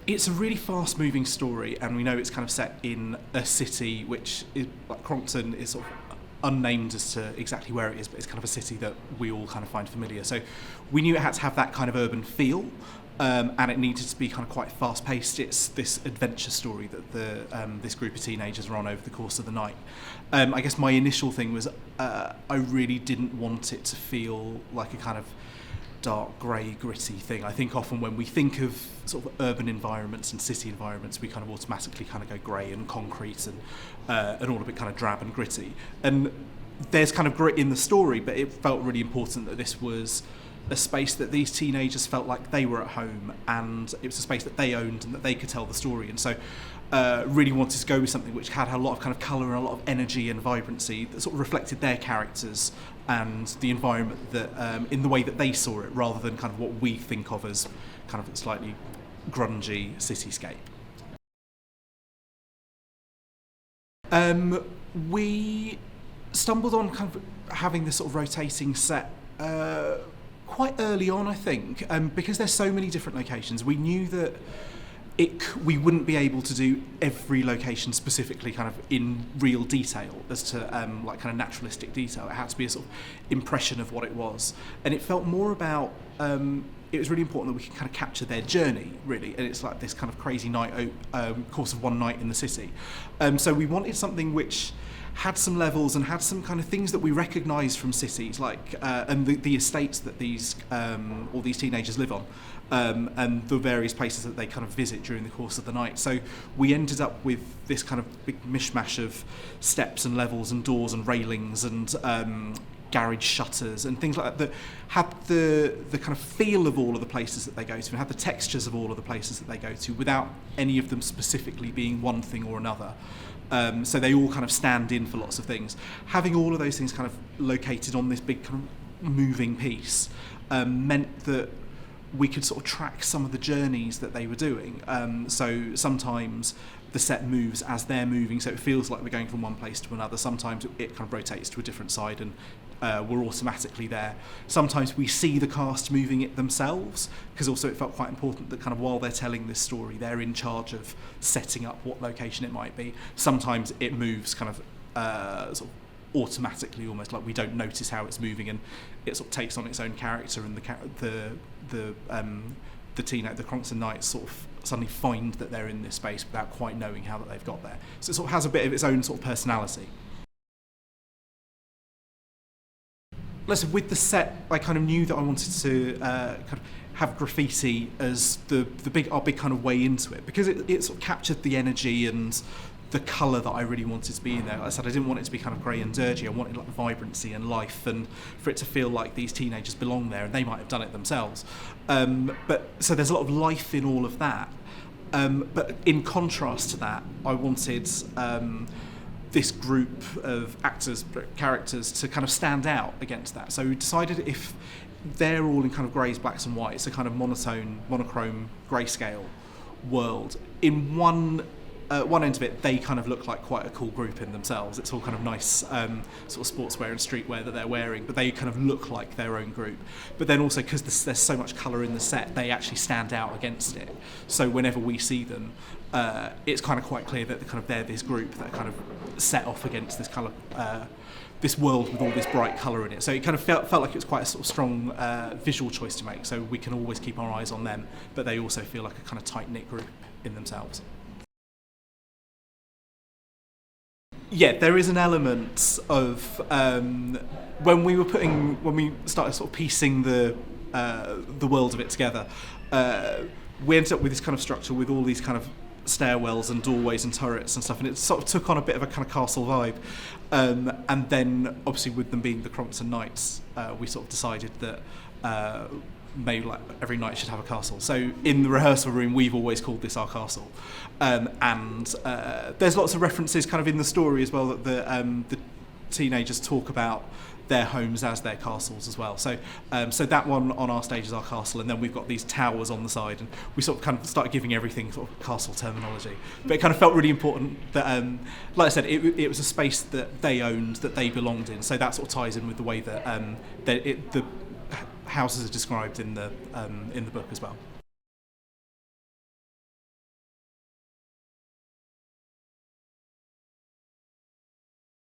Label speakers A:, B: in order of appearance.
A: It's a really fast-moving story, and we know it's kind of set in a city which is, like Crongton is sort of unnamed as to exactly where it is, but it's kind of a city that we all kind of find familiar. So we knew it had to have that kind of urban feel, and it needed to be kind of quite fast-paced. It's this adventure story that this group of teenagers are on over the course of the night. I guess my initial thing was I really didn't want it to feel like a kind of dark, grey, gritty thing. I think often when we think of sort of urban environments and city environments, we kind of automatically kind of go grey and concrete and all a bit kind of drab and gritty. And there's kind of grit in the story, but it felt really important that this was a space that these teenagers felt like they were at home, and it was a space that they owned and that they could tell the story. And so really wanted to go with something which had a lot of kind of colour and a lot of energy and vibrancy that sort of reflected their characters and the environment that in the way that they saw it, rather than kind of what we think of as kind of a slightly grungy cityscape. We stumbled on kind of having this sort of rotating set quite early on, I think, because there's so many different locations. We knew that we wouldn't be able to do every location specifically kind of in real detail as to like kind of naturalistic detail. It had to be a sort of impression of what it was, and it felt more about it was really important that we could kind of capture their journey, really, and it's like this kind of crazy night course of one night in the city. So we wanted something which had some levels and had some kind of things that we recognise from cities, like and the estates that these all these teenagers live on, and the various places that they kind of visit during the course of the night. So we ended up with this kind of big mishmash of steps and levels and doors and railings and garage shutters and things like that had the kind of feel of all of the places that they go to and had the textures of all of the places that they go to without any of them specifically being one thing or another. So they all kind of stand in for lots of things. Having all of those things kind of located on this big kind of moving piece meant that we could sort of track some of the journeys that they were doing. So sometimes the set moves as they're moving, so it feels like we're going from one place to another. Sometimes it kind of rotates to a different side and we're automatically there. Sometimes we see the cast moving it themselves, because also it felt quite important that kind of while they're telling this story, they're in charge of setting up what location it might be. Sometimes it moves kind of sort of automatically, almost like we don't notice how it's moving, and it sort of takes on its own character, and the Crongton Knights sort of suddenly find that they're in this space without quite knowing how that they've got there. So it sort of has a bit of its own sort of personality. Listen, with the set, I kind of knew that I wanted to kind of have graffiti as our big kind of way into it, because it sort of captured the energy and the colour that I really wanted to be in there. Like I said, I didn't want it to be kind of grey and dirty. I wanted like vibrancy and life, and for it to feel like these teenagers belong there, and they might have done it themselves. But so there's a lot of life in all of that. But in contrast to that, I wanted this group of characters to kind of stand out against that. So we decided if they're all in kind of greys, blacks and whites, a kind of monochrome grayscale world, in one end of it, they kind of look like quite a cool group in themselves. It's all kind of nice sort of sportswear and streetwear that they're wearing, but they kind of look like their own group. But then also, because there's so much colour in the set, they actually stand out against it. So whenever we see them, it's kind of quite clear that they're this group that kind of set off against this kind of this world with all this bright colour in it. So it kind of felt like it was quite a sort of strong visual choice to make. So we can always keep our eyes on them, but they also feel like a kind of tight-knit group in themselves. Yeah, there is an element of when we started sort of piecing the world of it together, we ended up with this kind of structure with all these kind of stairwells and doorways and turrets and stuff, and it sort of took on a bit of a kind of castle vibe. And then obviously with them being the Crongton Knights, we sort of decided that maybe like every knight should have a castle. So in the rehearsal room, we've always called this our castle. And there's lots of references kind of in the story as well that the teenagers talk about their homes as their castles as well. So that one on our stage is our castle, and then we've got these towers on the side, and we sort of kind of started giving everything sort of castle terminology. But it kind of felt really important that, like I said, it was a space that they owned, that they belonged in. So that sort of ties in with the way that the houses are described in the book as well.